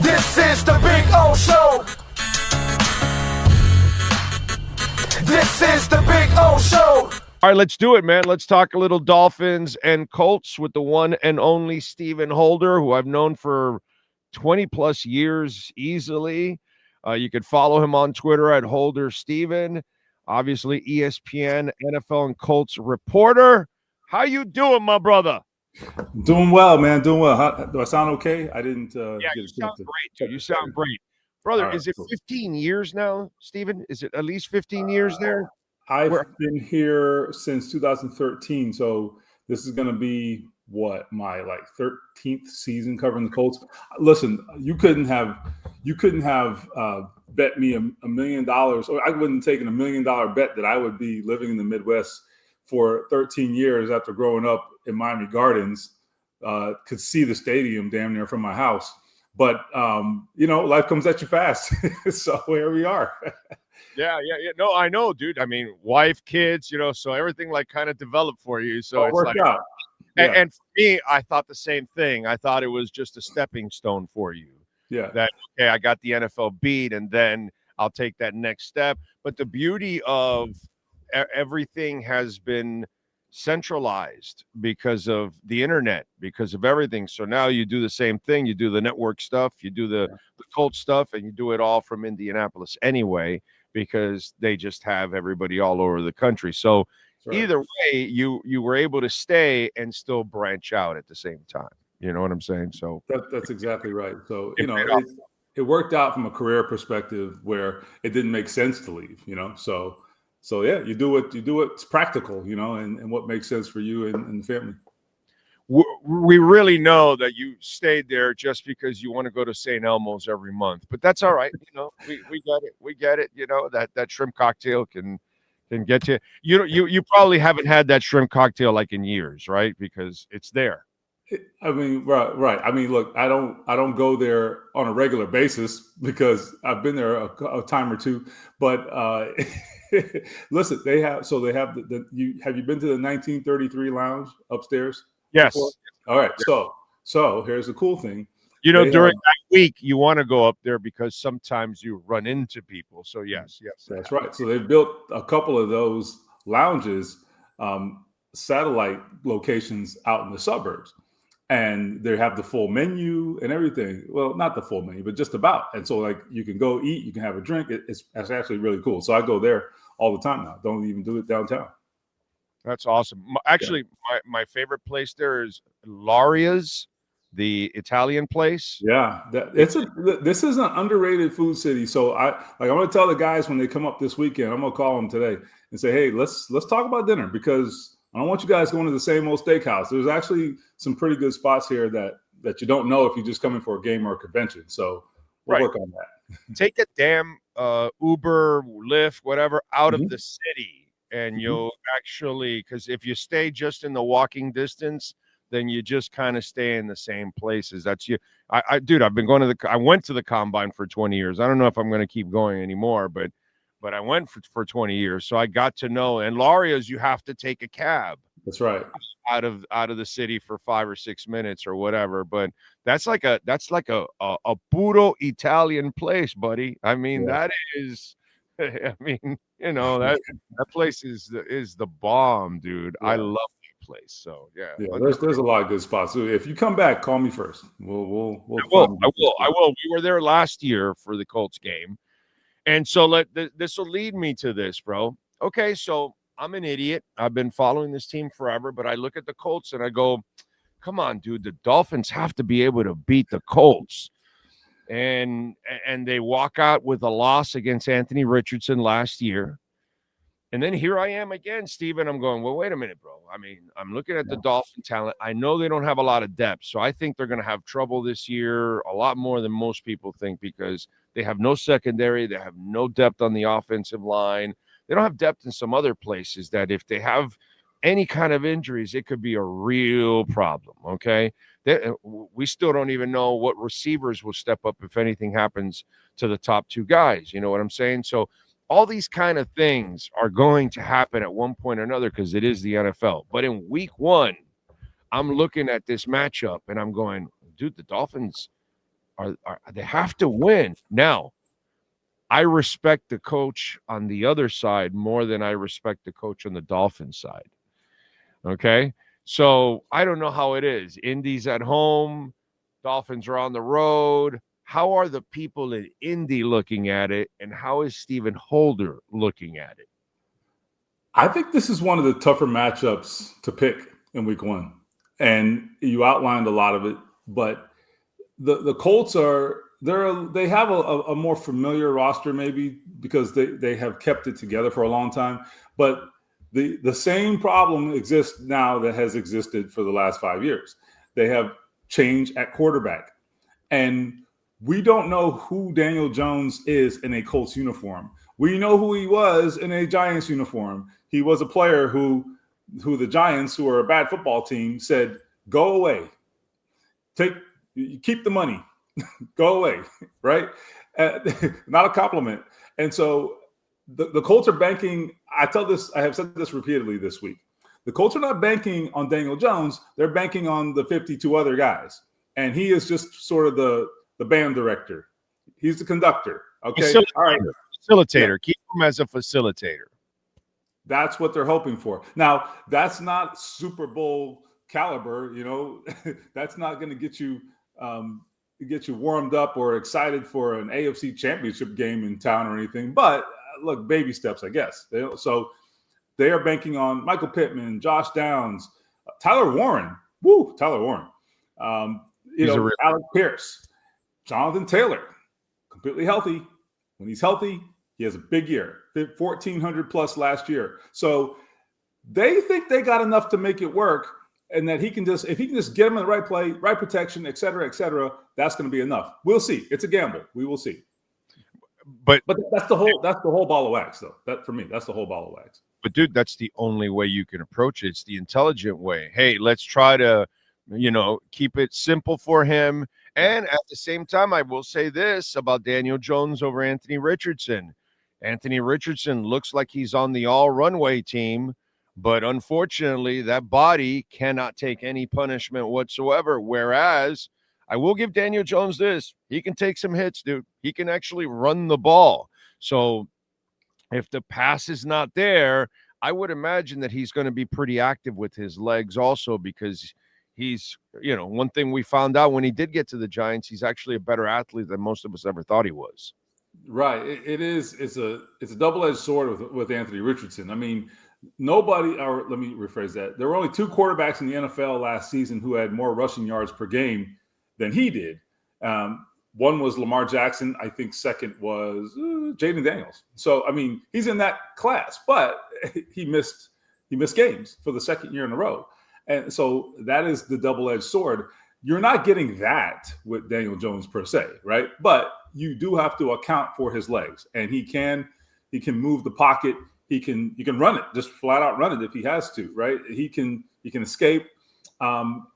This is the Big O Show. This is the Big O Show. All right, let's do it, man. Let's talk a little Dolphins and Colts with the one and only Stephen Holder, who I've known for 20-plus years easily. You can follow him on Twitter at Holder Steven. Obviously, ESPN, NFL, and Colts reporter. How you doing, my brother? Doing well, man. Doing well. Do I sound okay? I didn't. Yeah, you sound great, dude. You sound great. Brother, right, is it cool. 15 years now, Stephen? Is it at least 15 years there? I've been here since 2013, so this is going to be my 13th season covering the Colts. Listen, you couldn't have bet me $1 million, or I wouldn't have taken $1 million bet that I would be living in the Midwest for 13 years after growing up in Miami Gardens. Could see the stadium damn near from my house. But, life comes at you fast. So here we are. Yeah. No, I know, dude. I mean, wife, kids, so everything kind of developed for you. So it's worked out. Yeah. And for me, I thought the same thing. I thought it was just a stepping stone for you. Yeah. That, okay, I got the NFL beat, and then I'll take that next step. But the beauty of everything has been centralized because of the internet, because of everything. So now you do the same thing. You do the network stuff, you do the Colts stuff, and you do it all from Indianapolis anyway, because they just have everybody all over the country. So either way, you were able to stay and still branch out at the same time. You know what I'm saying? So that's exactly right. So, it worked out from a career perspective where it didn't make sense to leave, So yeah, you do what's practical, and what makes sense for you and the family. We really know that you stayed there just because you want to go to St. Elmo's every month, but that's all right. We get it. That shrimp cocktail can get you. You probably haven't had that shrimp cocktail in years, right? Because it's there. I mean, right. I mean, look, I don't go there on a regular basis because I've been there a time or two, but listen, they have have have you been to the 1933 lounge upstairs? Yes. Before? All right. So here's the cool thing. During that week, you want to go up there because sometimes you run into people. So yes. That's right. So they've built a couple of those lounges, satellite locations out in the suburbs. And they have the full menu and everything. Well, not the full menu, but just about. And so you can go eat, you can have a drink. It's actually really cool. So I go there all the time now. Don't even do it downtown. That's awesome. Actually, my favorite place there is Laria's, the Italian place. Yeah, this is an underrated food city. So I'm going to tell the guys when they come up this weekend, I'm going to call them today and say, hey, let's talk about dinner, because I don't want you guys going to the same old steakhouse. There's actually some pretty good spots here that you don't know if you're just coming for a game or a convention. So we'll work on that. Take a damn Uber, Lyft, whatever, out of the city, and you'll actually, because if you stay just in the walking distance, then you just kind of stay in the same places. That's you. Dude, I've been going I went to the Combine for 20 years. I don't know if I'm going to keep going anymore, but I went for 20 years. So I got to know, and Laria's, you have to take a cab. That's right. Out of the city for 5 or 6 minutes or whatever. But that's like a puro Italian place, buddy. I mean, that is, I mean, that place is the bomb, dude. Yeah. I love that place. So yeah, there's a lot of good spots. So if you come back, call me first. I will. We were there last year for the Colts game. And so this will lead me to this, bro. Okay, so I'm an idiot. I've been following this team forever, but I look at the Colts and I go, come on, dude, the Dolphins have to be able to beat the Colts. And they walk out with a loss against Anthony Richardson last year. And then here I am again, Steven. I'm going, well, wait a minute, bro. I mean, I'm looking at the Dolphin talent. I know they don't have a lot of depth, so I think they're going to have trouble this year, a lot more than most people think, because they have no secondary. They have no depth on the offensive line. They don't have depth in some other places that if they have any kind of injuries, it could be a real problem, okay? We still don't even know what receivers will step up if anything happens to the top two guys. You know what I'm saying? So all these kind of things are going to happen at one point or another because it is the NFL. But in week one, I'm looking at this matchup and I'm going, dude, the Dolphins they have to win. Now, I respect the coach on the other side more than I respect the coach on the Dolphins side. Okay? So I don't know how it is. Indy's at home, Dolphins are on the road. How are the people in Indy looking at it, and how is Stephen Holder looking at it? I think this is one of the tougher matchups to pick in week one. And you outlined a lot of it, but the Colts they have a more familiar roster maybe because they have kept it together for a long time. But the same problem exists now that has existed for the last 5 years. They have change at quarterback. And we don't know who Daniel Jones is in a Colts uniform. We know who he was in a Giants uniform. He was a player who the Giants, who are a bad football team, said, go away. Keep the money. Go away, right? Not a compliment. And so the Colts are banking. I have said this repeatedly this week. The Colts are not banking on Daniel Jones. They're banking on the 52 other guys. And he is just sort of the band director. He's the conductor. Okay. All right. Facilitator. Yeah. Keep him as a facilitator. That's what they're hoping for. Now, that's not Super Bowl caliber, that's not going to get you warmed up or excited for an AFC championship game in town or anything. But look, baby steps, I guess. So they are banking on Michael Pittman, Josh Downs, Tyler Warren. Tyler Warren. Alec Pierce, Jonathan Taylor, completely healthy. When he's healthy, he has a big year, 1,400 plus last year. So they think they got enough to make it work, and that if he can just get him in the right play, right protection, et cetera, that's going to be enough. We'll see. It's a gamble. We will see. But that's the whole ball of wax, though. That for me, that's the whole ball of wax. But dude, that's the only way you can approach it. It's the intelligent way. Hey, let's try to, keep it simple for him. And at the same time, I will say this about Daniel Jones over Anthony Richardson. Anthony Richardson looks like he's on the all-runway team, but unfortunately, that body cannot take any punishment whatsoever. Whereas, I will give Daniel Jones this. He can take some hits, dude. He can actually run the ball. So if the pass is not there, I would imagine that he's going to be pretty active with his legs also, because he's, one thing we found out when he did get to the Giants, he's actually a better athlete than most of us ever thought he was. Right. It's a double-edged sword with Anthony Richardson. I mean, let me rephrase that. There were only two quarterbacks in the NFL last season who had more rushing yards per game than he did. One was Lamar Jackson. I think second was Jaden Daniels. So, I mean, he's in that class, but he missed games for the second year in a row. And so that is the double-edged sword. You're not getting that with Daniel Jones per se, right? But you do have to account for his legs, and he can move the pocket. He can run it, just flat out run it if he has to, right? He can escape.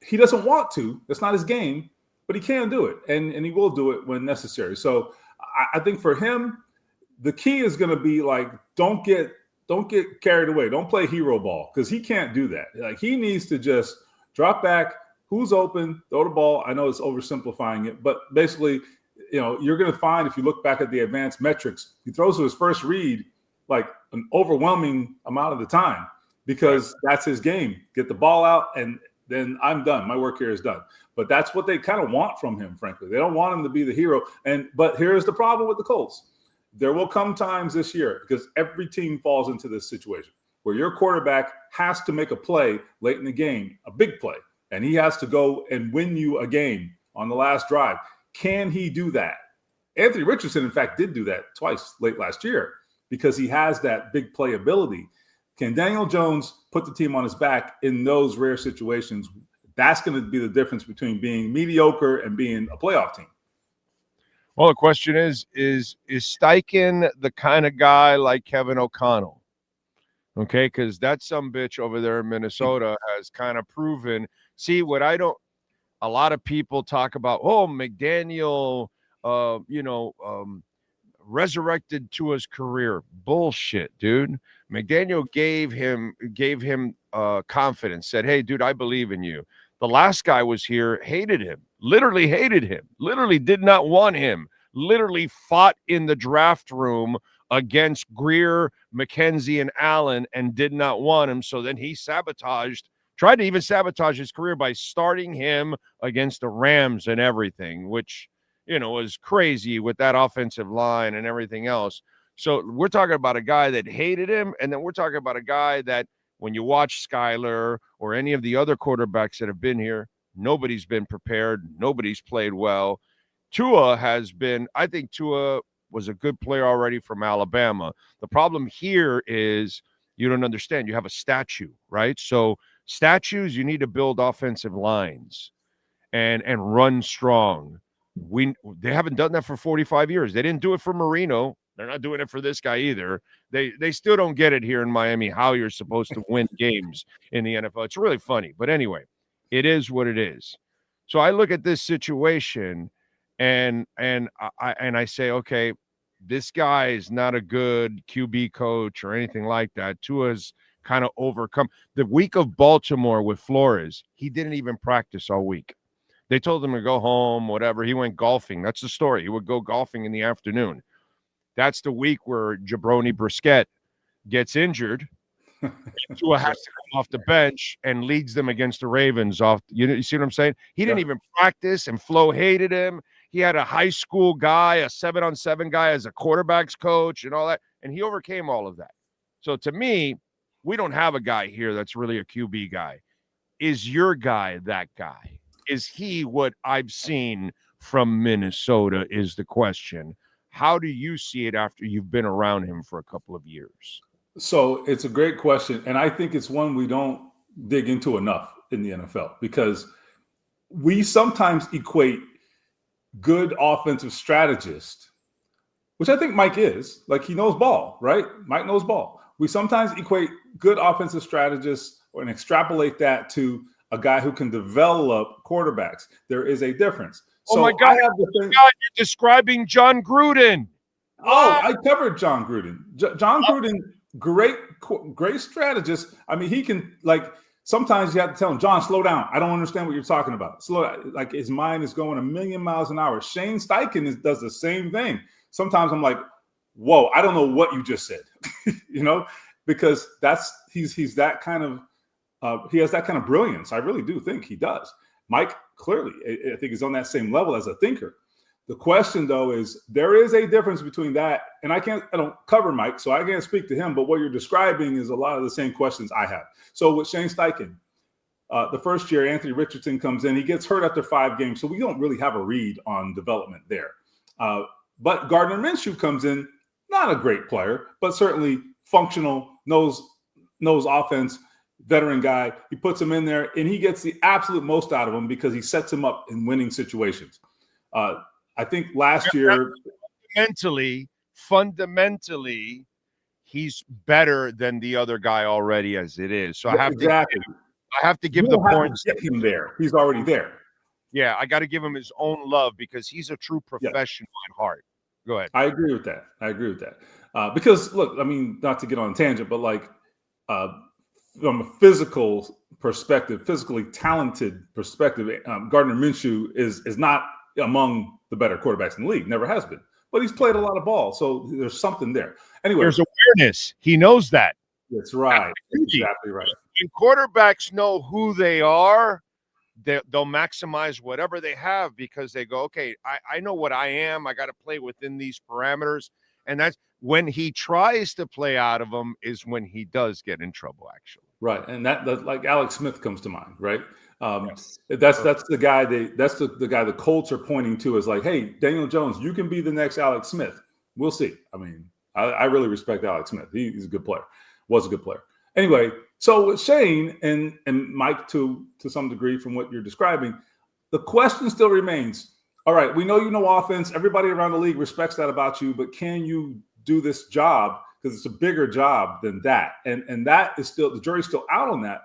He doesn't want to. That's not his game, but he can do it, and he will do it when necessary. So I think for him, the key is going to be like, don't get carried away. Don't play hero ball, because he can't do that. Like, he needs to just drop back. Who's open? Throw the ball. I know it's oversimplifying it, but basically, you're going to find, if you look back at the advanced metrics, he throws to his first read like an overwhelming amount of the time, because that's his game. Get the ball out, and then I'm done. My work here is done. But that's what they kind of want from him, frankly. They don't want him to be the hero. But here's the problem with the Colts. There will come times this year, because every team falls into this situation, where your quarterback has to make a play late in the game, a big play, and he has to go and win you a game on the last drive. Can he do that? Anthony Richardson, in fact, did do that twice late last year, because he has that big play ability. Can Daniel Jones put the team on his back in those rare situations? That's going to be the difference between being mediocre and being a playoff team. Well, the question is Steichen the kind of guy like Kevin O'Connell? Okay, because that sumbitch over there in Minnesota has kind of proven. See, a lot of people talk about, McDaniel, resurrected to his career. Bullshit, dude. McDaniel gave him confidence, said, hey, dude, I believe in you. The last guy was here, hated him, literally hated him, literally did not want him, literally fought in the draft room against Greer, McKenzie, and Allen and did not want him. So then he tried to even sabotage his career by starting him against the Rams and everything, which, was crazy with that offensive line and everything else. So we're talking about a guy that hated him, and then we're talking about a guy that when you watch Skyler or any of the other quarterbacks that have been here, nobody's been prepared. Nobody's played well. I think Tua was a good player already from Alabama. The problem here is you don't understand. You have a statue, right? So statues, you need to build offensive lines and run strong. They haven't done that for 45 years. They didn't do it for Marino. They're not doing it for this guy either. They still don't get it here in Miami how you're supposed to win games in the NFL. It's really funny. But anyway, it is what it is. So I look at this situation and I say, okay, this guy is not a good QB coach or anything like that. Tua's kind of overcome. The week of Baltimore with Flores, he didn't even practice all week. They told him to go home, whatever. He went golfing. That's the story. He would go golfing in the afternoon. That's the week where Jabroni Brissett gets injured. Tua has to come off the bench and leads them against the Ravens. You see what I'm saying? He didn't even practice, and Flo hated him. He had a high school guy, a 7-on-7 guy as a quarterback's coach and all that, and he overcame all of that. So to me, we don't have a guy here that's really a QB guy. Is your guy that guy? Is he what I've seen from Minnesota is the question. How do you see it after you've been around him for a couple of years? So it's a great question. And I think it's one we don't dig into enough in the NFL because we sometimes equate good offensive strategist, which I think Mike is. Like, he knows ball, right? Mike knows ball. We sometimes equate good offensive strategists and extrapolate that to a guy who can develop quarterbacks. There is a difference. Oh, my God. You're describing John Gruden. Oh, I covered John Gruden. John Gruden, great strategist. I mean, he can, sometimes you have to tell him, John, slow down. I don't understand what you're talking about. Slow down. Like, his mind is going a million miles an hour. Shane Steichen does the same thing. Sometimes I'm like, whoa, I don't know what you just said, because he's that kind of, he has that kind of brilliance. I really do think he does. Mike, clearly, I think is on that same level as a thinker. The question, though, is there is a difference between that, and I don't cover Mike, so I can't speak to him, but what you're describing is a lot of the same questions I have. So with Shane Steichen, the first year, Anthony Richardson comes in. He gets hurt after 5 games, so we don't really have a read on development there. But Gardner Minshew comes in, not a great player, but certainly functional, knows offense, veteran guy. He puts him in there, and he gets the absolute most out of him because he sets him up in winning situations. I think last year, fundamentally, he's better than the other guy already as it is. So I have to give the points. Get him there. He's already there. Yeah, I got to give him his own love because he's a true professional at heart. Go ahead. I agree with that. Because look, I mean, not to get on a tangent, but from a physical perspective, physically talented perspective, Gardner Minshew is not among the better quarterbacks in the league. Never has been. But he's played a lot of ball, so there's something there. Anyway, there's awareness. He knows that. That's right. That's exactly right. When quarterbacks know who they are, they'll maximize whatever they have because they go, okay, I know what I am. I got to play within these parameters. And that's when he tries to play out of them is when he does get in trouble, actually. Right. And that like Alex Smith comes to mind, right? Yes. That's the guy the guy the Colts are pointing to as like, hey, Daniel Jones, you can be the next Alex Smith. We'll see. I mean, I really respect Alex Smith. He's a good player. Was a good player. Anyway, so with Shane and Mike to some degree from what you're describing, the question still remains. All right, we know you know offense. Everybody around the league respects that about you, but can you do this job? Because it's a bigger job than that. And that is still, the jury's still out on that,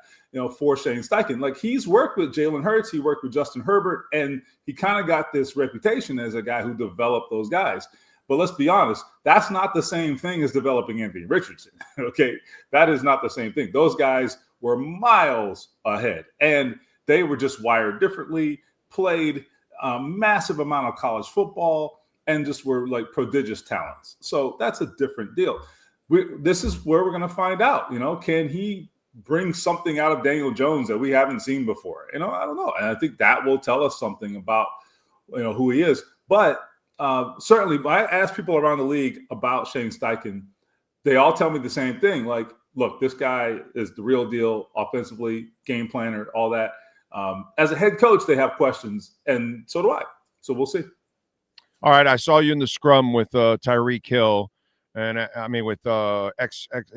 for Shane Steichen. Like, he's worked with Jalen Hurts, he worked with Justin Herbert, and he kind of got this reputation as a guy who developed those guys. But let's be honest, that's not the same thing as developing Anthony Richardson. Okay, that is not the same thing. Those guys were miles ahead, and they were just wired differently, played a massive amount of college football and just were like prodigious talents. So that's a different deal. This is where we're going to find out, can he bring something out of Daniel Jones that we haven't seen before? I don't know. And I think that will tell us something about, who he is. But certainly, I ask people around the league about Shane Steichen. They all tell me the same thing. Like, look, this guy is the real deal offensively, game planner, all that. As a head coach, they have questions, and so do I. So we'll see. All right, I saw you in the scrum with Tyreek Hill, and with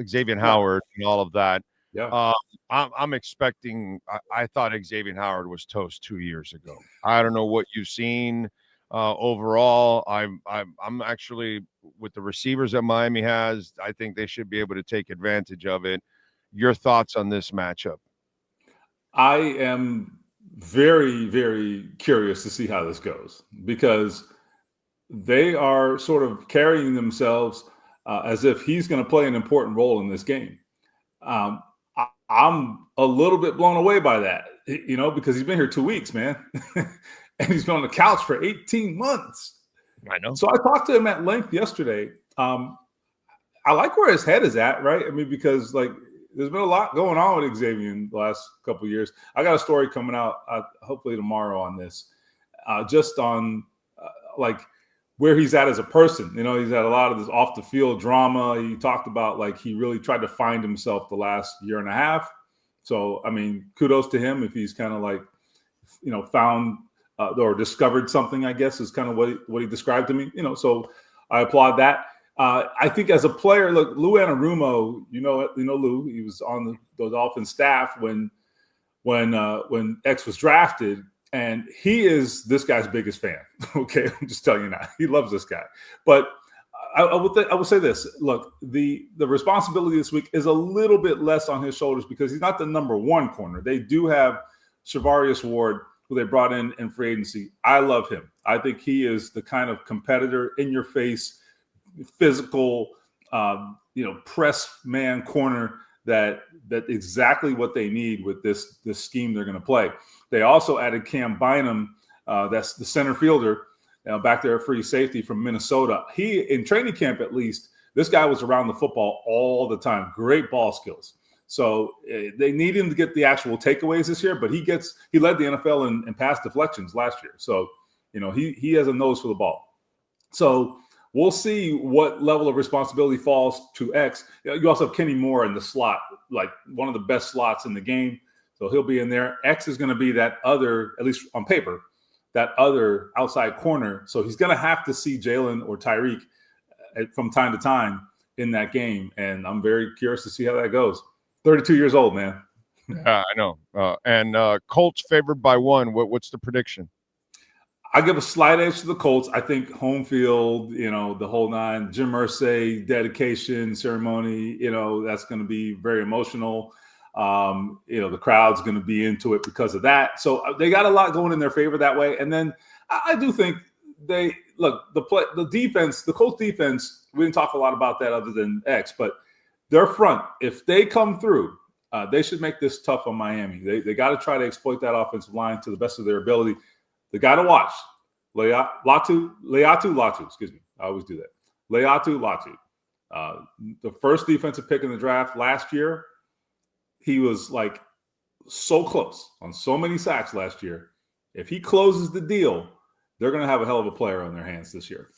Xavier Howard and all of that. Yeah, I'm expecting. I thought Xavier Howard was toast 2 years ago. I don't know what you've seen overall. I'm actually with the receivers that Miami has. I think they should be able to take advantage of it. Your thoughts on this matchup? I am very, very curious to see how this goes because they are sort of carrying themselves as if he's going to play an important role in this game. I'm a little bit blown away by that, because he's been here 2 weeks, man. And he's been on the couch for 18 months. I know. So I talked to him at length yesterday. I like where his head is at, right? Because there's been a lot going on with Xavier in the last couple of years. I got a story coming out hopefully tomorrow on this, just on where he's at as a person. He's had a lot of this off the field drama. He talked about he really tried to find himself the last year and a half. So, kudos to him if he's kind of found or discovered something, I guess is kind of what he described to me, so I applaud that. I think as a player, look, Lou Anarumo, Lou, he was on the Dolphins staff when X was drafted, and he is this guy's biggest fan. Okay, I'm just telling you now, he loves this guy. But I will say this: look, the responsibility this week is a little bit less on his shoulders because he's not the number one corner. They do have Shavarius Ward, who they brought in free agency. I love him. I think he is the kind of competitor, in your face, physical, press man corner that exactly what they need with this scheme they're going to play. They also added Cam Bynum, that's the center fielder, back there, free safety from Minnesota. He, in training camp at least, this guy was around the football all the time. Great ball skills. So they need him to get the actual takeaways this year, but he led the NFL in pass deflections last year. So, he has a nose for the ball. So we'll see what level of responsibility falls to X. You also have Kenny Moore in the slot, one of the best slots in the game. So he'll be in there. X is going to be that other, at least on paper, that other outside corner. So he's going to have to see Jalen or Tyreek from time to time in that game. And I'm very curious to see how that goes. 32 years old, man. I know. And Colts favored by 1. What's the prediction? I give a slight edge to the Colts. I think home field, the whole nine, Jim Irsay dedication ceremony, that's going to be very emotional. The crowd's going to be into it because of that. So they got a lot going in their favor that way. And then I do think the defense, the Colts defense, we didn't talk a lot about that other than X, but their front, if they come through, they should make this tough on Miami. They got to try to exploit that offensive line to the best of their ability. The guy to watch, Latu, excuse me. I always do that. Latu. The first defensive pick in the draft last year, he was so close on so many sacks last year. If he closes the deal, they're going to have a hell of a player on their hands this year.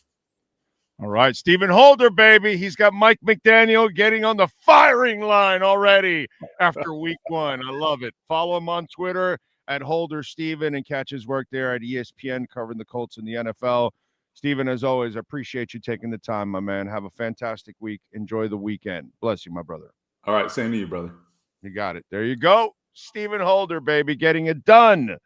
All right, Stephen Holder, baby. He's got Mike McDaniel getting on the firing line already after week 1. I love it. Follow him on Twitter at Holder Steven and catch his work there at ESPN covering the Colts in the NFL. Stephen, as always, I appreciate you taking the time, my man. Have a fantastic week. Enjoy the weekend. Bless you, my brother. All right, same to you, brother. You got it. There you go. Stephen Holder, baby, getting it done.